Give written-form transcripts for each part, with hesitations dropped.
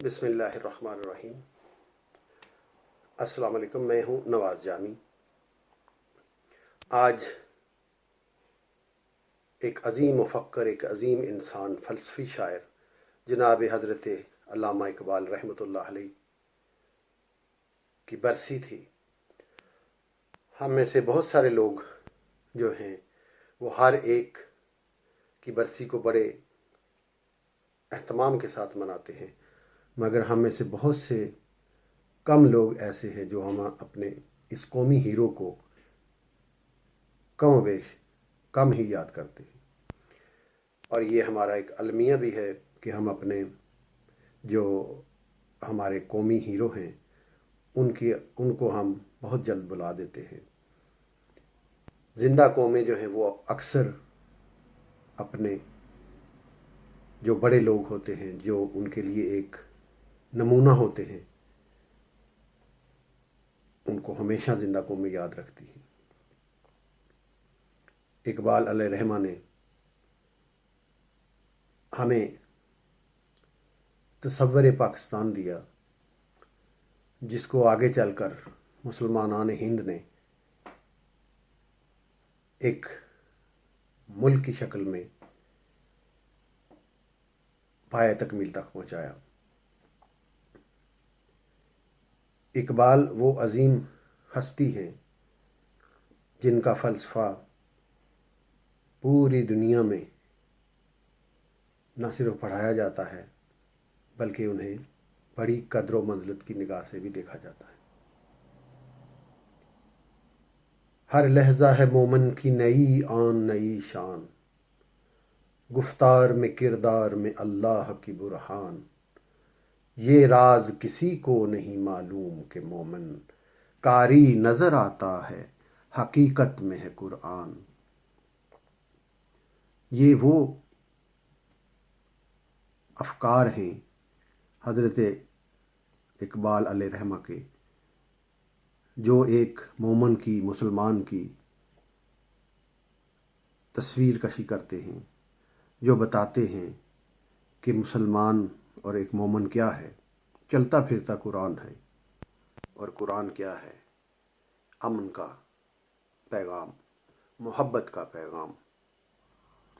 بسم اللہ الرحمن الرحیم۔ السلام علیکم، میں ہوں نواز جامی۔ آج ایک عظیم مفکر، ایک عظیم انسان، فلسفی شاعر جناب حضرت علامہ اقبال رحمۃ اللہ علیہ کی برسی تھی۔ ہم میں سے بہت سارے لوگ جو ہیں وہ ہر ایک کی برسی کو بڑے اہتمام کے ساتھ مناتے ہیں، مگر ہم میں سے بہت سے کم لوگ ایسے ہیں جو ہم اپنے اس قومی ہیرو کو کم و بیش کم ہی یاد کرتے ہیں۔ اور یہ ہمارا ایک المیہ بھی ہے کہ ہم اپنے جو ہمارے قومی ہیرو ہیں ان کو ہم بہت جلد بلا دیتے ہیں۔ زندہ قومیں جو ہیں وہ اکثر اپنے جو بڑے لوگ ہوتے ہیں، جو ان کے لیے ایک نمونہ ہوتے ہیں، ان کو ہمیشہ زندہ قومیں یاد رکھتی ہیں۔ اقبال علیہ رحمہ نے ہمیں تصور پاکستان دیا، جس کو آگے چل کر مسلمانان ہند نے ایک ملک کی شکل میں پایہ تکمیل تک پہنچایا۔ اقبال وہ عظیم ہستی ہیں جن کا فلسفہ پوری دنیا میں نہ صرف پڑھایا جاتا ہے بلکہ انہیں بڑی قدر و منزلت کی نگاہ سے بھی دیکھا جاتا ہے۔ ہر لحظہ ہے مومن کی نئی آن نئی شان، گفتار میں کردار میں اللہ کی برہان، یہ راز کسی کو نہیں معلوم کہ مومن قاری نظر آتا ہے حقیقت میں ہے قرآن۔ یہ وہ افکار ہیں حضرت اقبال علیہ رحمہ کے، جو ایک مومن کی، مسلمان کی تصویر کشی کرتے ہیں، جو بتاتے ہیں کہ مسلمان اور ایک مومن کیا ہے۔ چلتا پھرتا قرآن ہے، اور قرآن کیا ہے؟ امن کا پیغام، محبت کا پیغام،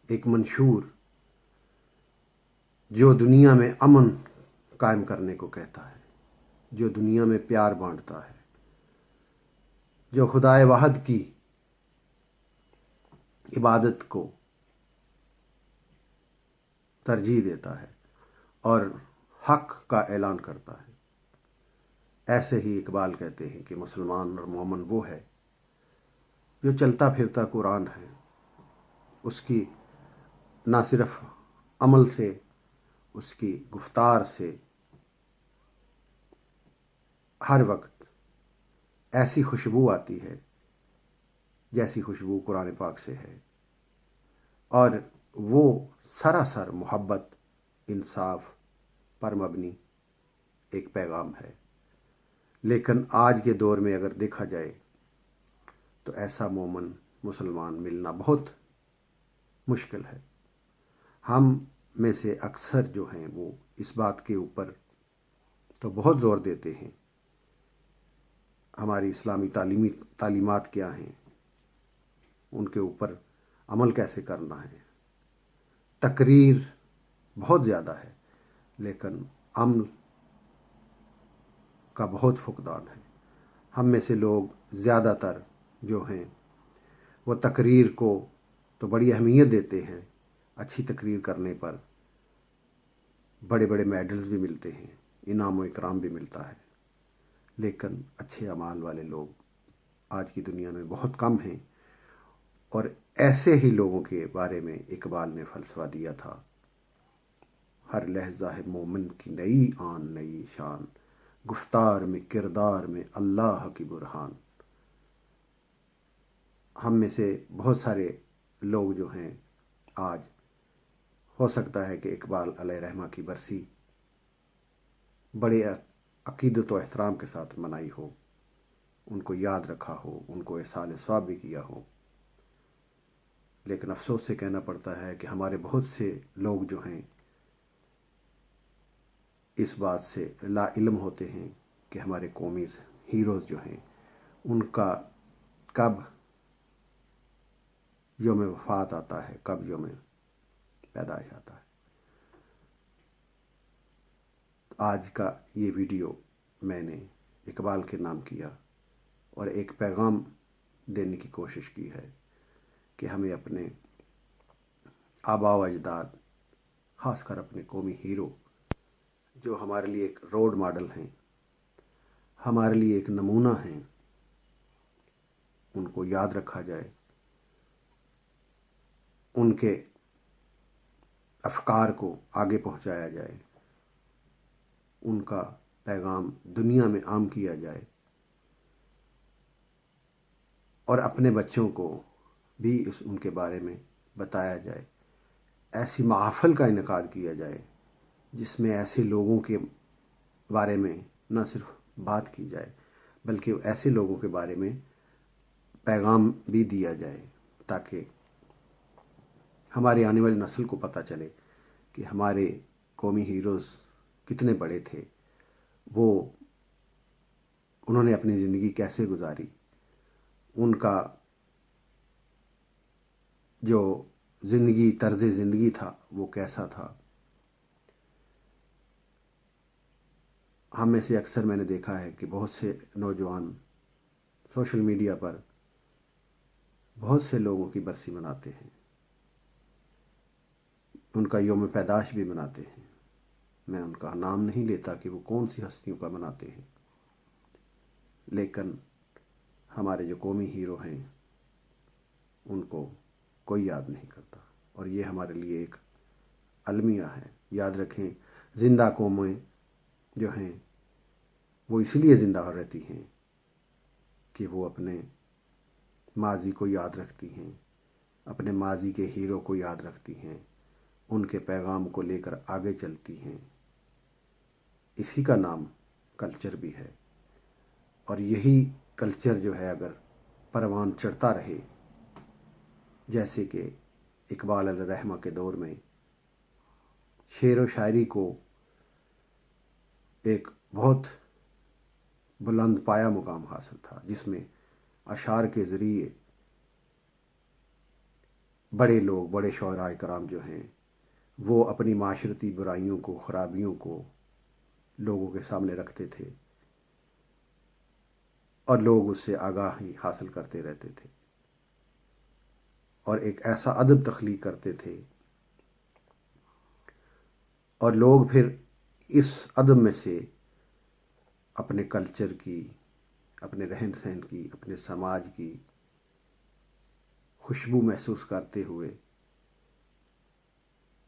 ایک منشور جو دنیا میں امن قائم کرنے کو کہتا ہے، جو دنیا میں پیار بانٹتا ہے، جو خدائے واحد کی عبادت کو ترجیح دیتا ہے اور حق کا اعلان کرتا ہے۔ ایسے ہی اقبال کہتے ہیں کہ مسلمان اور مومن وہ ہے جو چلتا پھرتا قرآن ہے، اس کی نہ صرف عمل سے، اس کی گفتار سے ہر وقت ایسی خوشبو آتی ہے جیسی خوشبو قرآن پاک سے ہے، اور وہ سراسر محبت، انصاف پر مبنی ایک پیغام ہے۔ لیکن آج کے دور میں اگر دیکھا جائے تو ایسا مومن، مسلمان ملنا بہت مشکل ہے۔ ہم میں سے اکثر جو ہیں وہ اس بات کے اوپر تو بہت زور دیتے ہیں، ہماری اسلامی تعلیمات کیا ہیں، ان کے اوپر عمل کیسے کرنا ہے، تقریر بہت زیادہ ہے، لیکن عمل کا بہت فقدان ہے۔ ہم میں سے لوگ زیادہ تر جو ہیں وہ تقریر کو تو بڑی اہمیت دیتے ہیں، اچھی تقریر کرنے پر بڑے بڑے میڈلز بھی ملتے ہیں، انعام و اکرام بھی ملتا ہے، لیکن اچھے اعمال والے لوگ آج کی دنیا میں بہت کم ہیں۔ اور ایسے ہی لوگوں کے بارے میں اقبال نے فلسفہ دیا تھا، ہر لحظہ ہے مومن کی نئی آن نئی شان، گفتار میں کردار میں اللہ کی برہان۔ ہم میں سے بہت سارے لوگ جو ہیں آج ہو سکتا ہے کہ اقبال علیہ رحمہ کی برسی بڑے عقیدت و احترام کے ساتھ منائی ہو، ان کو یاد رکھا ہو، ان کو احسان ثواب بھی کیا ہو، لیکن افسوس سے کہنا پڑتا ہے کہ ہمارے بہت سے لوگ جو ہیں اس بات سے لا علم ہوتے ہیں کہ ہمارے قومی ہیروز جو ہیں ان کا کب یوم وفات آتا ہے، کب یوم پیدائش آتا ہے۔ آج کا یہ ویڈیو میں نے اقبال کے نام کیا اور ایک پیغام دینے کی کوشش کی ہے کہ ہمیں اپنے آباء و اجداد، خاص کر اپنے قومی ہیرو جو ہمارے لیے ایک رول ماڈل ہیں، ہمارے لیے ایک نمونہ ہیں، ان کو یاد رکھا جائے، ان کے افکار کو آگے پہنچایا جائے، ان کا پیغام دنیا میں عام کیا جائے، اور اپنے بچوں کو بھی ان کے بارے میں بتایا جائے۔ ایسی محافل کا انعقاد کیا جائے جس میں ایسے لوگوں کے بارے میں نہ صرف بات کی جائے بلکہ ایسے لوگوں کے بارے میں پیغام بھی دیا جائے، تاکہ ہماری آنے والی نسل کو پتہ چلے کہ ہمارے قومی ہیروز کتنے بڑے تھے، انہوں نے اپنی زندگی کیسے گزاری، ان کا جو طرز زندگی تھا وہ کیسا تھا۔ ہم میں سے اکثر میں نے دیکھا ہے کہ بہت سے نوجوان سوشل میڈیا پر بہت سے لوگوں کی برسی مناتے ہیں، ان کا یوم پیدائش بھی مناتے ہیں۔ میں ان کا نام نہیں لیتا کہ وہ کون سی ہستیوں کا مناتے ہیں، لیکن ہمارے جو قومی ہیرو ہیں ان کو کوئی یاد نہیں کرتا، اور یہ ہمارے لیے ایک المیہ ہے۔ یاد رکھیں، زندہ قومیں جو ہیں وہ اس لیے زندہ رہتی ہیں کہ وہ اپنے ماضی کو یاد رکھتی ہیں، اپنے ماضی کے ہیرو کو یاد رکھتی ہیں، ان کے پیغام کو لے کر آگے چلتی ہیں۔ اسی کا نام کلچر بھی ہے، اور یہی کلچر جو ہے اگر پروان چڑھتا رہے، جیسے کہ اقبال علیہ الرحمہ کے دور میں شعر و شاعری کو ایک بہت بلند پایہ مقام حاصل تھا، جس میں اشعار کے ذریعے بڑے لوگ، بڑے شعراء کرام جو ہیں وہ اپنی معاشرتی برائیوں کو، خرابیوں کو لوگوں کے سامنے رکھتے تھے، اور لوگ اس سے آگاہی حاصل کرتے رہتے تھے، اور ایک ایسا ادب تخلیق کرتے تھے، اور لوگ پھر اس ادب میں سے اپنے کلچر کی، اپنے رہن سہن کی، اپنے سماج کی خوشبو محسوس کرتے ہوئے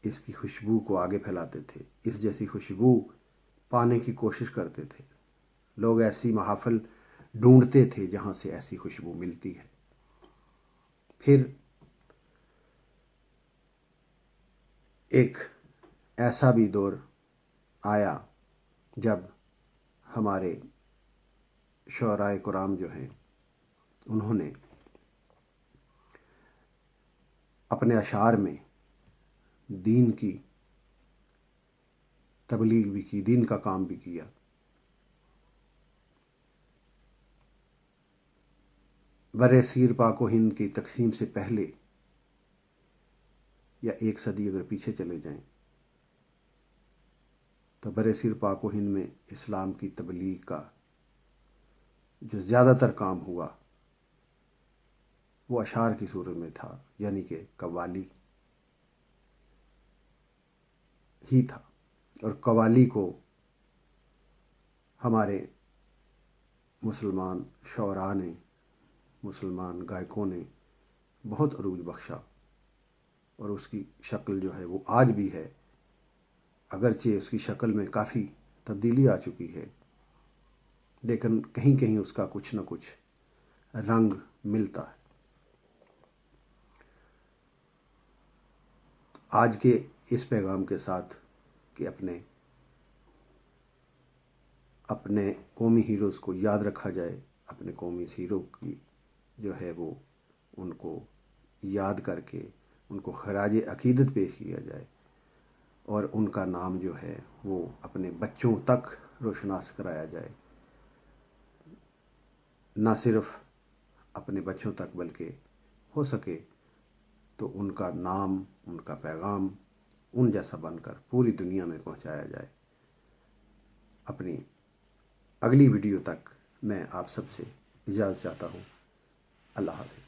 اس کی خوشبو کو آگے پھیلاتے تھے، اس جیسی خوشبو پانے کی کوشش کرتے تھے۔ لوگ ایسی محافل ڈھونڈتے تھے جہاں سے ایسی خوشبو ملتی ہے۔ پھر ایک ایسا بھی دور آیا جب ہمارے شعراء کرام جو ہیں انہوں نے اپنے اشعار میں دین کی تبلیغ بھی کی، دین کا کام بھی کیا۔ بر صغیر پاک و ہند کی تقسیم سے پہلے، یا ایک صدی اگر پیچھے چلے جائیں، تو بر صغیر پاک و ہند میں اسلام کی تبلیغ کا جو زیادہ تر کام ہوا وہ اشعار کی صورت میں تھا، یعنی کہ قوالی ہی تھا، اور قوالی کو ہمارے مسلمان شعراء نے، مسلمان گائکوں نے بہت عروج بخشا، اور اس کی شکل جو ہے وہ آج بھی ہے، اگرچہ اس کی شکل میں کافی تبدیلی آ چکی ہے، لیکن کہیں کہیں اس کا کچھ نہ کچھ رنگ ملتا ہے۔ آج کے اس پیغام کے ساتھ کہ اپنے قومی ہیروز کو یاد رکھا جائے، اپنے قومی ہیرو کی جو ہے وہ ان کو یاد کر کے ان کو خراج عقیدت پیش کیا جائے، اور ان کا نام جو ہے وہ اپنے بچوں تک روشناس کرایا جائے، نہ صرف اپنے بچوں تک بلکہ ہو سکے تو ان کا نام، ان کا پیغام ان جیسا بن کر پوری دنیا میں پہنچایا جائے۔ اپنی اگلی ویڈیو تک میں آپ سب سے اجازت چاہتا ہوں۔ اللہ حافظ۔